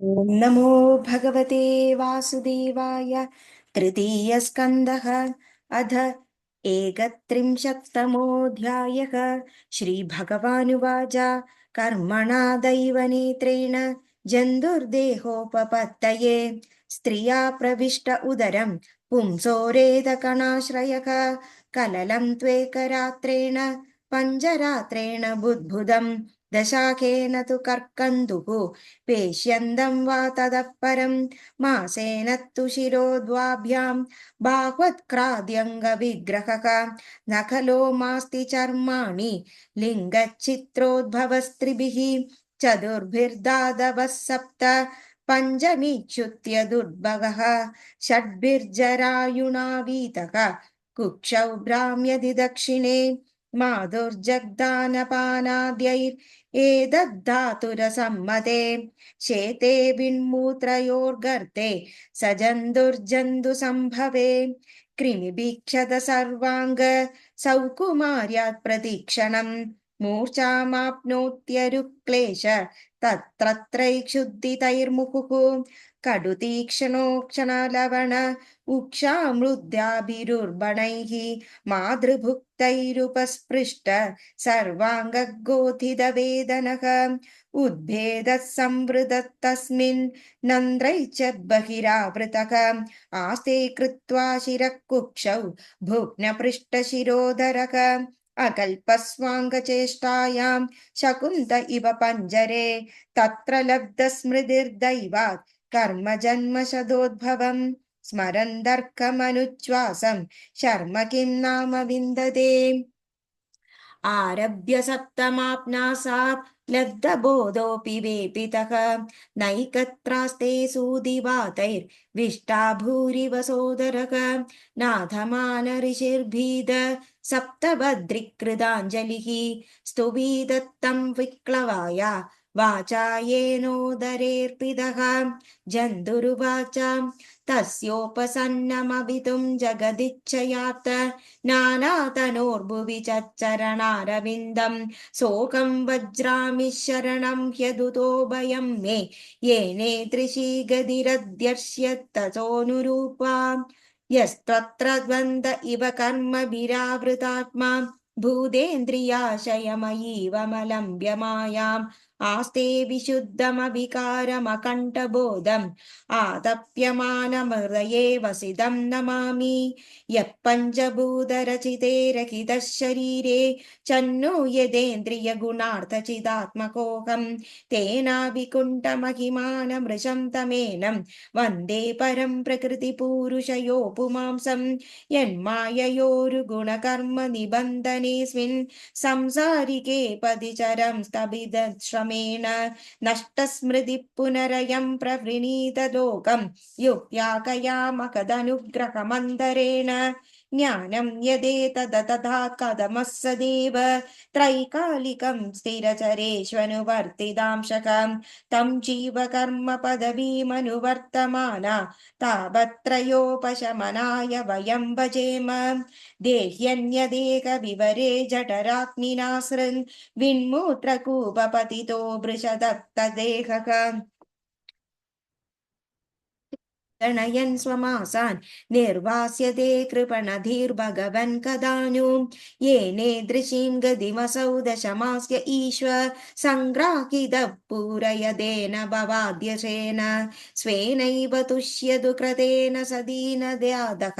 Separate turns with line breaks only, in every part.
ॐ नमो भगवते वासुदेवाय। तृतीयस्कन्धः अध एकत्रिंशत्तमोऽध्यायः। श्रीभगवानुवाच कर्मणा दैवनेत्रेण जन्तुर्देहोपपत्तये स्त्रिया प्रविष्ट उदरं पुंसोरेदकणाश्रयः कललं त्वेकरात्रेण पञ्चरात्रेण बुद्बुदं दशाखेन तु कर्कन्दुः पेष्यन्दं वा ततः परं मासेन तु शिरोद्वाभ्यां बाह्वत्क्राद्यङ्गविग्रहः न खलो मास्ति चर्माणि लिङ्गच्छित्रोद्भवस्त्रिभिः चतुर्भिर्दादवः सप्त पञ्चमीच्युत्य दुर्भगः षड्भिर्जरायुणावीतः कुक्षौ भ्राम्यति दक्षिणे माधुर्जग्दानपानाद्यैरेतद्धातुरसम्मते शेते विन्मूत्रयोर्गर्ते सजन्तुर्जन्तुसम्भवे कृमिभीक्षत सर्वाङ्ग सौकुमार्यात् प्रतीक्षणम् मूर्छामाप्नोत्यरुक्लेश तत्रत्रैक्षुद्धितैर्मुहुः कटुतीक्ष्णोक्षणलवण उक्षामृद्याभिरुर्बणैः मातृभुक्तैरुपस्पृष्ट सर्वाङ्गगोथितवेदनः उद्भेदः संवृतस्तस्मिन् नन्द्रैः च बहिरावृतः आस्ते कृत्वा शिरः कुक्षौ भुग्नपृष्ठशिरोधरः अकल्पस्वाङ्गचेष्टायां शकुन्त इव पञ्जरे तत्र लब्धस्मृतिर्दैवात् कर्मजन्मशदोद्भवम् स्मरन्दर्कमनुच्छ्वासं शर्म किं नाम विन्दते आरभ्य सप्तमाप्नासात् लब्धबोधोऽपि वेपितः नैकत्रास्ते सूदिवातैर्विष्टा भूरिव सोदरः नाथमान ऋषिर्भीद सप्तभद्रिकृताञ्जलिः स्तुवीदत्तं विक्लवाय वाचा येनोदरेऽर्पितः जन्तुरुवाच तस्योपसन्नमवितुं जगदिच्छयात् नानातनोर्भुवि चरणारविन्दं शोकं वज्रामि शरणं ह्यदुतोभयं मे येनेदृशी गतिरध्यर्ष्य ततोऽनुरूपा यस्तत्र द्वन्द्व इव कर्मभिरावृतात्मा भूतेन्द्रियाशयमयीवमलम्ब्य मायाम् आस्ते विशुद्धमविकारमकण्ठबोधम् आतप्यमानमहृदये वसितं नमामि यः पञ्चभूतरचिते रहितः शरीरे चन्नो यदेन्द्रियगुणार्थचिदात्मकोऽहं तेनाविकुण्ठमहिमानमृशं तमेनं वन्दे परं प्रकृतिपूरुषयो पुमांसं यन्माययोरुगुणकर्मनिबन्धनेऽस्मिन् संसारिके पदिचरं स्तभिदश्रमेण नष्टस्मृतिः पुनरयं प्रवृणीत लोकम् युक्त्याकयामकदनुग्रहमन्तरेण ज्ञानं यदेतदतथा कथमः सदेव त्रैकालिकं स्थिरचरेष्वनुवर्तितांशकं तं जीवकर्म पदवीमनुवर्तमाना तावत्त्रयोपशमनाय वयं भजेम देह्यन्यदेकविवरे जठराग्निनासृन् विन्मूत्रकूपपतितो वृषदत्तदेहः गणयन् स्वमासान् निर्वास्यते कृपणधिर्भगवन् कदानु येनेदृशीं गतिमसौ दशमास्य ईश्व सङ्ग्राहितः पूरयदेन भवाद्यशेन स्वेनैव तुष्यतु कृतेन सदीनद्यादः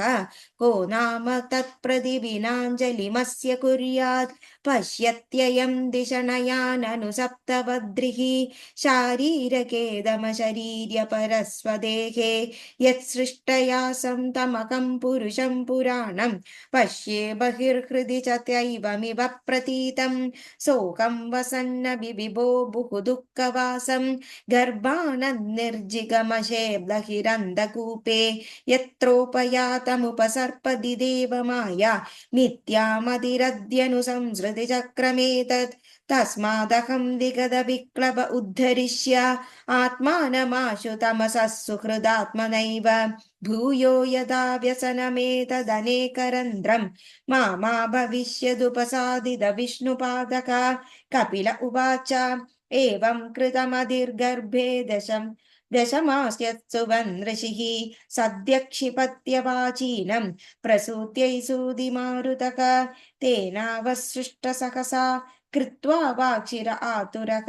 को नाम तत्प्रतिविनाञ्जलिमस्य कुर्यात् पश्यत्ययं दिशनयाननु सप्तभद्रिः शारीरकेदमशरीर्यपरस्वदेहे यत्सृष्टया सन्तमकं पुरुषं पुराणं पश्ये बहिर्हृदि च त्यैवमिव प्रतीतं शोकं वसन्न विविभो बुहुदुःखवासं गर्भानन्निर्जिगमशे बहिरन्धकूपे यत्रोपयातमुपसर्पदि देवमाया मिथ्यामतिरद्यनुसंसृतिचक्रमेतत् तस्मादहं विगतविक्लव उद्धरिष्य आत्मानमाशु तमसः सुहृदात्मनैव भूयो यदा व्यसनमेतदनेकरन्ध्रं मामा भविष्यदुपसादित विष्णुपादका कपिल उवाच एवं कृतमधिर्गर्भे दशम् दशमास्यत्सुवन् ऋषिः सद्य क्षिपत्यवाचीनं प्रसूत्यैसूदिमारुतः तेनावसृष्टसहसा कृत्वा वाक्षिर आतुरः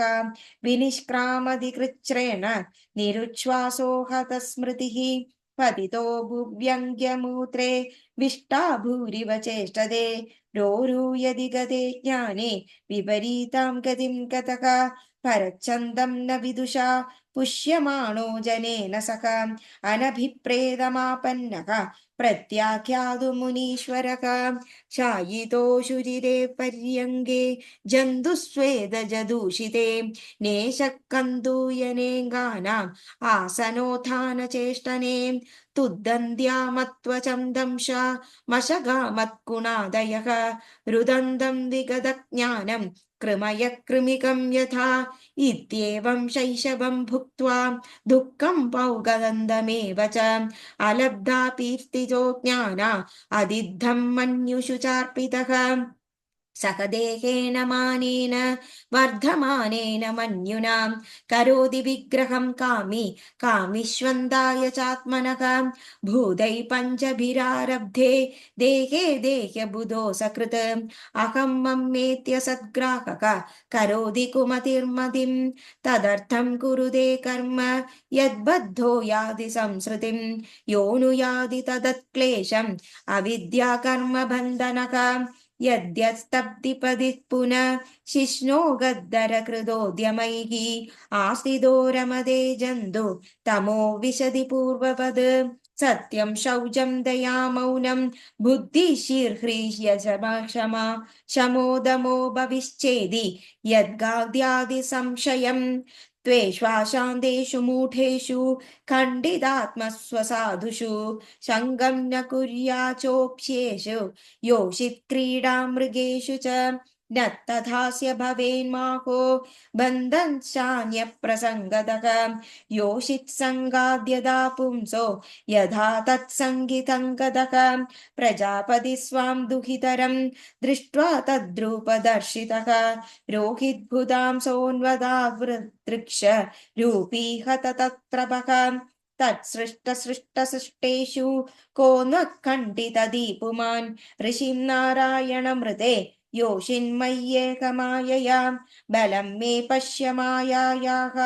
विनिष्क्रामधिकृच्छ्रेण निरुच्छ्वासो हतस्मृतिः पतितो भुव्यङ्ग्यमूत्रे विष्टा भूरिव चेष्टदे रोरूयदि गते ज्ञाने विपरीतां गतिं गतः परच्छन्दं न विदुषा पुष्यमाणो जनेन सह अनभिप्रेतमापन्नः प्रत्याख्यातुमुनीश्वरः शायितो शुचिरे पर्यङ्गे जन्तुस्वेदजदूषिते नेशकन्दूयनेङ्गानाम् आसनोत्थानचेष्टने तुद्दन्त्यामत्वचं दंशा मशगामत्कुणादयः रुदन्तं विगतज्ञानं कृमय कृमिकं यथा इत्येवं शैशवं भुक्त्वा दुःखं पौगदन्तमेव च अलब्धापीर्तितो ज्ञाना अदिद्धं मन्युषु चार्पितः सह देहेन मानेन वर्धमानेन मन्युना करोति विग्रहं कामी कामिष्वन्दाय चात्मनः भूतै पञ्चभिरारब्धे देहे देह्यबुधो सकृत् अहं मम्मेत्य सद्ग्राहक करोति कुमतिर्मतिं तदर्थं कुरुते कर्म यद्बद्धो याति संसृतिं योऽनुयाति तदत्क्लेशम् अविद्या कर्मबन्धनः यद्यस्तब्धिपदिः पुनः शिष्णो गद्धरकृतोद्यमैः आस्तिदो रमते जन्तु तमो विशदि पूर्ववद् सत्यं शौचं दया मौनं बुद्धिशीर्ह्रीष्य क्षमा शमोदमो भविश्चेदि यद्गाद्यादिसंशयम् त्वेष्वाशान्तेषु मूढेषु खण्डितात्मस्वसाधुषु सङ्गं न कुर्याचोक्ष्येषु योषित् क्रीडां मृगेषु च न तथास्य भवेन्माहो बन्धनशान्यप्रसङ्गतः योषित् सङ्गाद्यदा पुंसो यथा तत्सङ्गितं गतः प्रजापति स्वां दुहितरं दृष्ट्वा तद्रूपदर्शितः रोहिद्भुतां सोऽन्वदावृदृक्ष रूपी हत तत्रपः तत्सृष्टसृष्टसृष्टेषु को न खण्डितदीपुमान् ऋषिं नारायणमृते योषिन्मय्येकमायया बलं मे पश्य मायायाः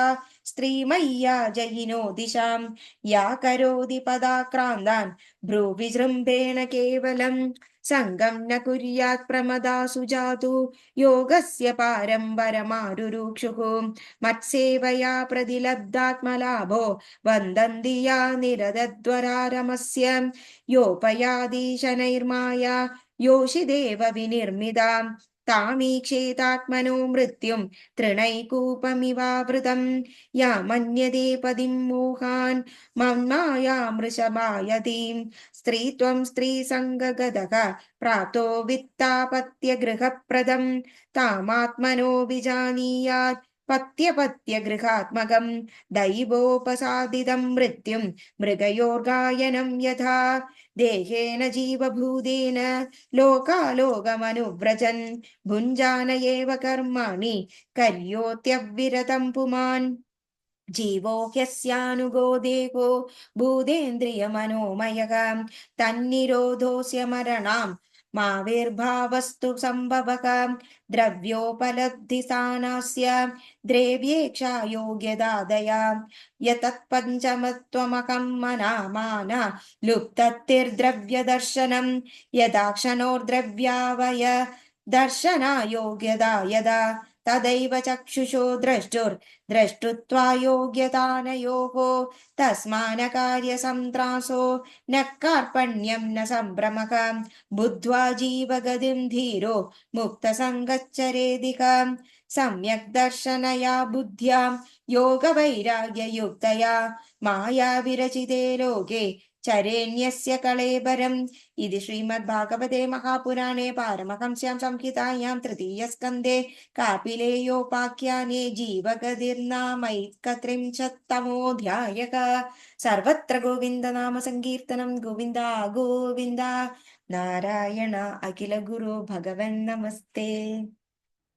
स्त्रीमय्या जयिनो दिशां या करोति पदाक्रान्तान् भ्रूविजृम्भेण केवलं सङ्गं न कुर्यात् प्रमदासु जातु योगस्य पारं वरमारुरुक्षुः मत्सेवया प्रतिलब्धात्मलाभो वन्दन्ति या निरदद्वरारमस्य योपयादीशनैर्माया योषिदेव विनिर्मिताम् तामीक्षेतात्मनो मृत्युं तृणैकूपमिवावृतं या मन्यते पदिं मोहान् मन्मायामृषमायतीं स्त्रीत्वं स्त्रीसङ्गगतः प्राप्तो वित्तापत्यगृहप्रदं तामात्मनो विजानीयात् पत्यपत्यगृहात्मकं दैवोपसादितं मृत्युं मृगयोर्गायनं यथा देहेन जीवभूतेन लोकालोकमनुव्रजन् भुञ्जान एव कर्माणि कर्योत्यविरतं पुमान् जीवो ह्यस्यानुगो देहो भूतेन्द्रियमनोमयः तन्निरोधोऽस्य मरणाम् माविर्भावस्तु सम्भवः द्रव्योपलब्धिसानस्य द्रव्येक्षा योग्यदादया यतत्पञ्चमत्वमकं मना माना लुप्ततिर्द्रव्यदर्शनं यदाक्षणोर्द्रव्यावय दर्शनायोग्यदा यदा तदैव चक्षुषो द्रष्टुत्वायोग्यतानयोः तस्मान्कार्यसन्त्रासो न कार्पण्यं न सम्भ्रमः बुद्ध्वा जीवगतिं धीरो मुक्तसङ्गच्चरेदिक सम्यक् दर्शनया बुद्ध्या योगवैराग्ययुक्तया माया विरचिते लोके चरेण्यस्य कळेबरम् इति श्रीमद्भागवते महापुराणे पारमहंस्यां संहितायां तृतीयस्कन्धे कापिलेयोपाख्याने जीवगतिर्नामैकत्रिंशत्तमोऽध्यायः सर्वत्र गोविन्दनाम सङ्कीर्तनं गोविन्द गोविन्द नारायण अखिल गुरु भगवन् नमस्ते।